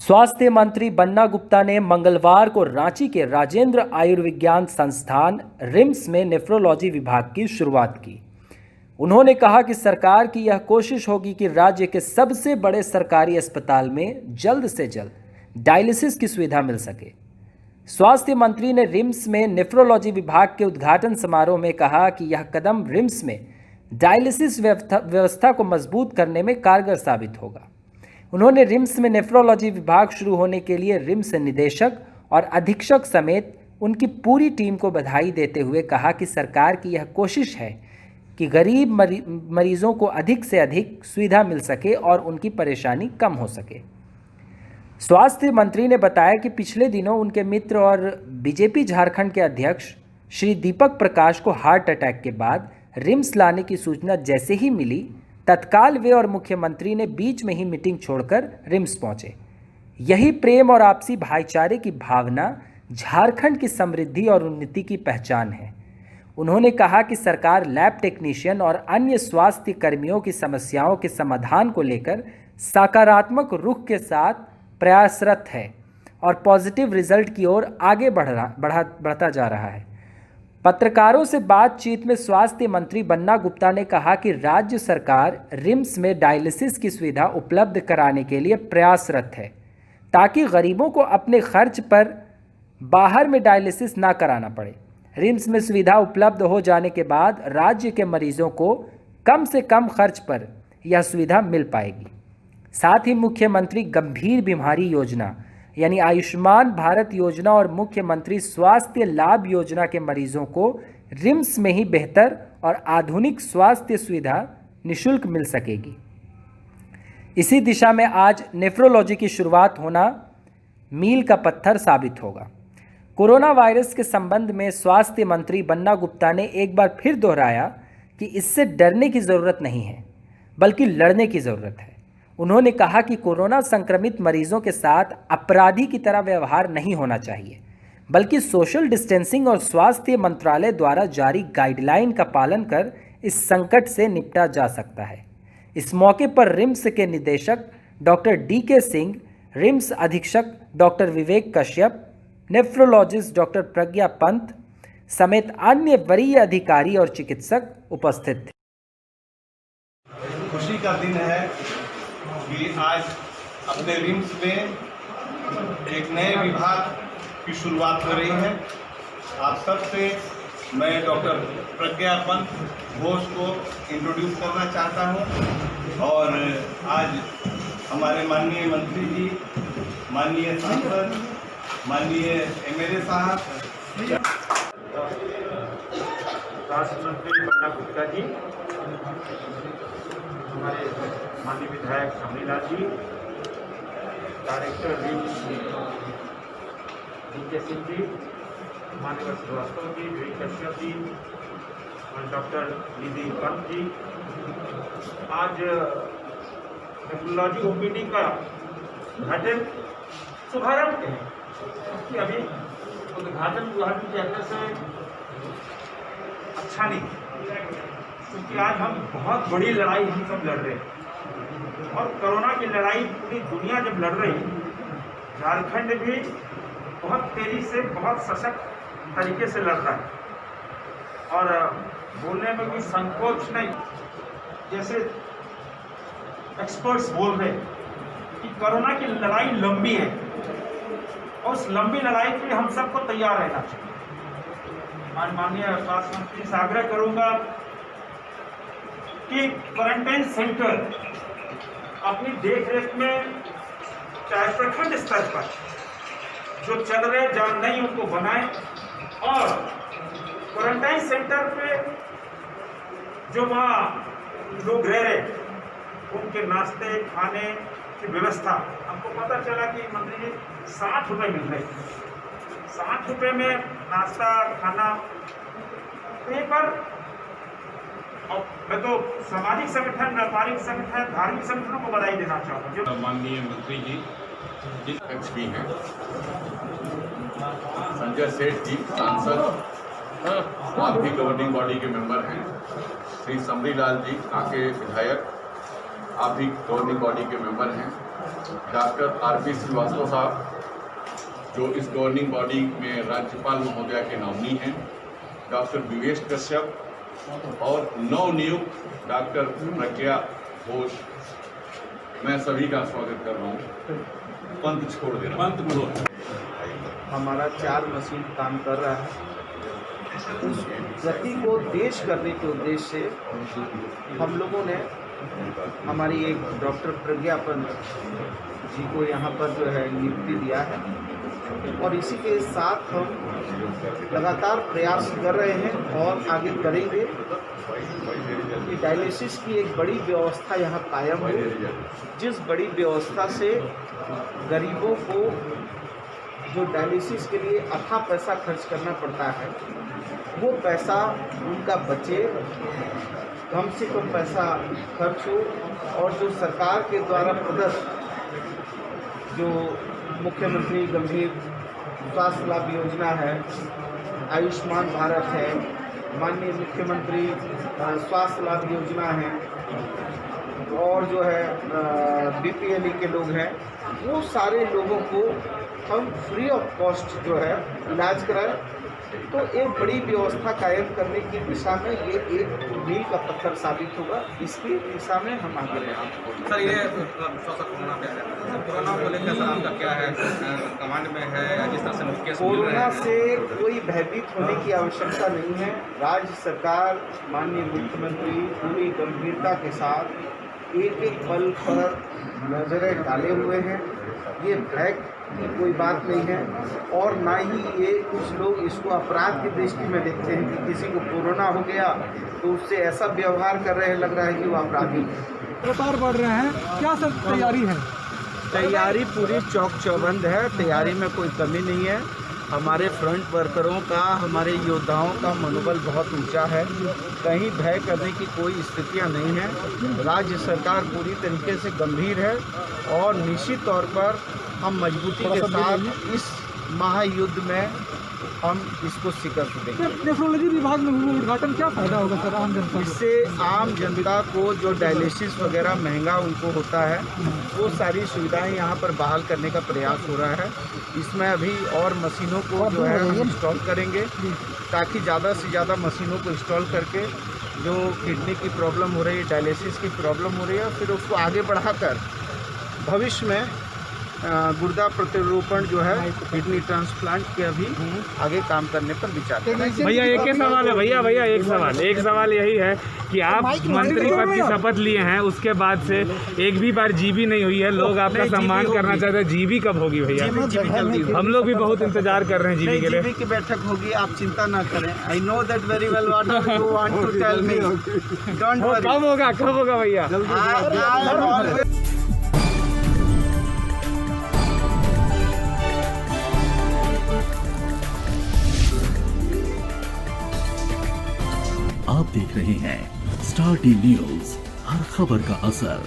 स्वास्थ्य मंत्री बन्ना गुप्ता ने मंगलवार को रांची के राजेंद्र आयुर्विज्ञान संस्थान रिम्स में नेफ्रोलॉजी विभाग की शुरुआत की। उन्होंने कहा कि सरकार की यह कोशिश होगी कि राज्य के सबसे बड़े सरकारी अस्पताल में जल्द से जल्द डायलिसिस की सुविधा मिल सके। स्वास्थ्य मंत्री ने रिम्स में नेफ्रोलॉजी विभाग के उद्घाटन समारोह में कहा कि यह कदम रिम्स में डायलिसिस व्यवस्था को मजबूत करने में कारगर साबित होगा। उन्होंने रिम्स में नेफ्रोलॉजी विभाग शुरू होने के लिए रिम्स निदेशक और अधीक्षक समेत उनकी पूरी टीम को बधाई देते हुए कहा कि सरकार की यह कोशिश है कि गरीब मरीजों को अधिक से अधिक सुविधा मिल सके और उनकी परेशानी कम हो सके। स्वास्थ्य मंत्री ने बताया कि पिछले दिनों उनके मित्र और बीजेपी झारखंड के अध्यक्ष श्री दीपक प्रकाश को हार्ट अटैक के बाद रिम्स लाने की सूचना जैसे ही मिली, तत्काल वे और मुख्यमंत्री ने बीच में ही मीटिंग छोड़कर रिम्स पहुंचे। यही प्रेम और आपसी भाईचारे की भावना झारखंड की समृद्धि और उन्नति की पहचान है। उन्होंने कहा कि सरकार लैब टेक्नीशियन और अन्य स्वास्थ्य कर्मियों की समस्याओं के समाधान को लेकर सकारात्मक रुख के साथ प्रयासरत है और पॉजिटिव रिजल्ट की ओर आगे बढ़ता जा रहा है। पत्रकारों से बातचीत में स्वास्थ्य मंत्री बन्ना गुप्ता ने कहा कि राज्य सरकार रिम्स में डायलिसिस की सुविधा उपलब्ध कराने के लिए प्रयासरत है ताकि गरीबों को अपने खर्च पर बाहर में डायलिसिस ना कराना पड़े। रिम्स में सुविधा उपलब्ध हो जाने के बाद राज्य के मरीजों को कम से कम खर्च पर यह सुविधा मिल पाएगी। साथ ही मुख्यमंत्री गंभीर बीमारी योजना यानी आयुष्मान भारत योजना और मुख्यमंत्री स्वास्थ्य लाभ योजना के मरीजों को रिम्स में ही बेहतर और आधुनिक स्वास्थ्य सुविधा निःशुल्क मिल सकेगी। इसी दिशा में आज नेफ्रोलॉजी की शुरुआत होना मील का पत्थर साबित होगा। कोरोना वायरस के संबंध में स्वास्थ्य मंत्री बन्ना गुप्ता ने एक बार फिर दोहराया कि इससे डरने की ज़रूरत नहीं है बल्कि लड़ने की ज़रूरत है। उन्होंने कहा कि कोरोना संक्रमित मरीजों के साथ अपराधी की तरह व्यवहार नहीं होना चाहिए बल्कि सोशल डिस्टेंसिंग और स्वास्थ्य मंत्रालय द्वारा जारी गाइडलाइन का पालन कर इस संकट से निपटा जा सकता है। इस मौके पर रिम्स के निदेशक डॉक्टर DK सिंह, रिम्स अधीक्षक डॉक्टर विवेक कश्यप, नेफ्रोलॉजिस्ट डॉक्टर प्रज्ञा पंत समेत अन्य वरीय अधिकारी और चिकित्सक उपस्थित थे। खुशी का दिन है कि आज अपने रिम्स में एक नए विभाग की शुरुआत हो रही है। आप सबसे मैं डॉक्टर प्रज्ञा पंत घोष को इंट्रोड्यूस करना चाहता हूं और आज हमारे माननीय मंत्री जी, माननीय सांसद, माननीय MLA साहब, स्वास्थ्य मंत्री बन्ना गुप्ता जी, हमारे माननीय विधायक शामिलाल जी, director RIMS DK Singh ji, माननीय श्रीवास्तव जी, विवेक कश्यप जी और डॉक्टर निधि पंत जी, आज नेफ्रोलॉजी OPD का उद्घाटन शुभारंभ है कि अभी उद्घाटन कहने से अच्छा नहीं, क्योंकि आज हम बहुत बड़ी लड़ाई हम सब लड़ रहे हैं और कोरोना की लड़ाई पूरी दुनिया जब लड़ रही, झारखंड भी बहुत तेजी से बहुत सशक्त तरीके से लड़ रहा है और बोलने में कोई संकोच नहीं। जैसे एक्सपर्ट्स बोल रहे हैं कि कोरोना की लड़ाई लंबी है और उस लंबी लड़ाई के लिए हम सबको तैयार रहना चाहिए। माननीय स्वास्थ्य मंत्री से आग्रह करूंगा कि क्वारंटाइन सेंटर अपनी देखरेख में चाहे प्रखंड स्तर पर जो चल रहे जहाँ नहीं उनको बनाएं और क्वारंटाइन सेंटर पे जो वहाँ लोग रह रहे उनके नाश्ते खाने की व्यवस्था, हमको पता चला कि मंत्री जी 60 रुपये मिल रहे, 60 रुपये में नाश्ता खाना पेपर। और मैं तो सामाजिक संगठन, व्यापारिक संगठन, धार्मिक संगठनों को बधाई देना चाहूँगा। माननीय मंत्री जी अध्यक्ष भी हैं, संजय सेठ जी सांसद, आप भी गवर्निंग बॉडी के मेंबर हैं, श्री समरी लाल जी कांके विधायक, आप भी गवर्निंग बॉडी के मेंबर हैं। Doctor R P. श्रीवास्तव साहब जो इस गवर्निंग बॉडी में राज्यपाल महोदया के नॉमिनी हैं, डॉक्टर विवेश कश्यप और नवनियुक्त डॉक्टर प्रज्ञा घोष, मैं सभी का स्वागत कर रहा हूँ। पंथ छोड़ दे रहा हूँ। हमारा 4 मशीन काम कर रहा है। उस गति को तेज करने के उद्देश्य से हम लोगों ने हमारी एक डॉक्टर प्रज्ञा पंत जी को यहाँ पर जो है नियुक्ति दिया है और इसी के साथ हम लगातार प्रयास कर रहे हैं और आगे करेंगे कि डायलिसिस की एक बड़ी व्यवस्था यहाँ कायम हो, जिस बड़ी व्यवस्था से गरीबों को जो डायलिसिस के लिए अथाह पैसा खर्च करना पड़ता है वो पैसा उनका बचे, कम से कम पैसा खर्च हो और जो सरकार के द्वारा प्रदत्त जो मुख्यमंत्री गंभीर स्वास्थ्य लाभ योजना है, आयुष्मान भारत है, माननीय मुख्यमंत्री स्वास्थ्य लाभ योजना है और जो है बीपीएलई के लोग हैं, वो सारे लोगों को हम फ्री ऑफ कॉस्ट जो है इलाज कराएं। तो एक बड़ी व्यवस्था कायम करने की दिशा में ये एक मील का पत्थर साबित होगा। इसकी दिशा में हम आगे बढ़ेंगे। सर ये कोरोना पे है, कोरोना को लेकर सर आपका क्या है, कमांड में है या जिस तरह से नोटिफिकेशन मिल रहे कोरोना हैं? से कोई भयभीत होने की आवश्यकता नहीं है। राज्य सरकार माननीय मुख्यमंत्री पूरी गंभीरता के साथ एक एक पल पर नजरें डाले हुए हैं। ये भय की कोई बात नहीं है और ना ही ये कुछ लोग इसको अपराध की दृष्टि में देखते हैं कि किसी को कोरोना हो गया तो उससे ऐसा व्यवहार कर रहे हैं, लग रहा है कि वो अपराधी है। लगातार बढ़ रहे हैं, क्या सर तैयारी है? तैयारी पूरी चौक चौबंद है, तैयारी में कोई कमी नहीं है। हमारे फ्रंट वर्करों का, हमारे योद्धाओं का मनोबल बहुत ऊंचा है, कहीं भय करने की कोई स्थितियां नहीं है। राज्य सरकार पूरी तरीके से गंभीर है और निश्चित तौर पर हम मजबूती के साथ इस महायुद्ध में हम इसको शिकस्त देंगे। नेफ्रोलॉजी विभाग में हुआ उद्घाटन, क्या फायदा होगा सर आम जनता को? इससे आम जनता को जो डायलिसिस वगैरह महंगा उनको होता है वो सारी सुविधाएं यहाँ पर बहाल करने का प्रयास हो रहा है। इसमें अभी और मशीनों को जो है हम इंस्टॉल करेंगे ताकि ज़्यादा से ज़्यादा मशीनों को इंस्टॉल करके जो किडनी की प्रॉब्लम हो रही है, डायलिसिस की प्रॉब्लम हो रही है, फिर उसको आगे बढ़ाकर भविष्य में गुर्दा प्रत्यारोपण जो है, किडनी ट्रांसप्लांट के अभी आगे काम करने पर विचार करें। भैया एक ही सवाल है, भैया एक सवाल यही है कि आप मंत्री पद की शपथ लिए हैं, उसके बाद से एक भी बार जीबी नहीं हुई है। लोग आपका सम्मान करना चाहते हैं, जीबी कब होगी भैया? हम लोग भी बहुत इंतजार कर रहे हैं जीबी के लिए। जीबी की बैठक होगी, आप चिंता ना करें। I know that very well what you want to tell me, don't worry. कब होगा भैया? आप देख रहे हैं स्टार टी न्यूज़, हर खबर का असर।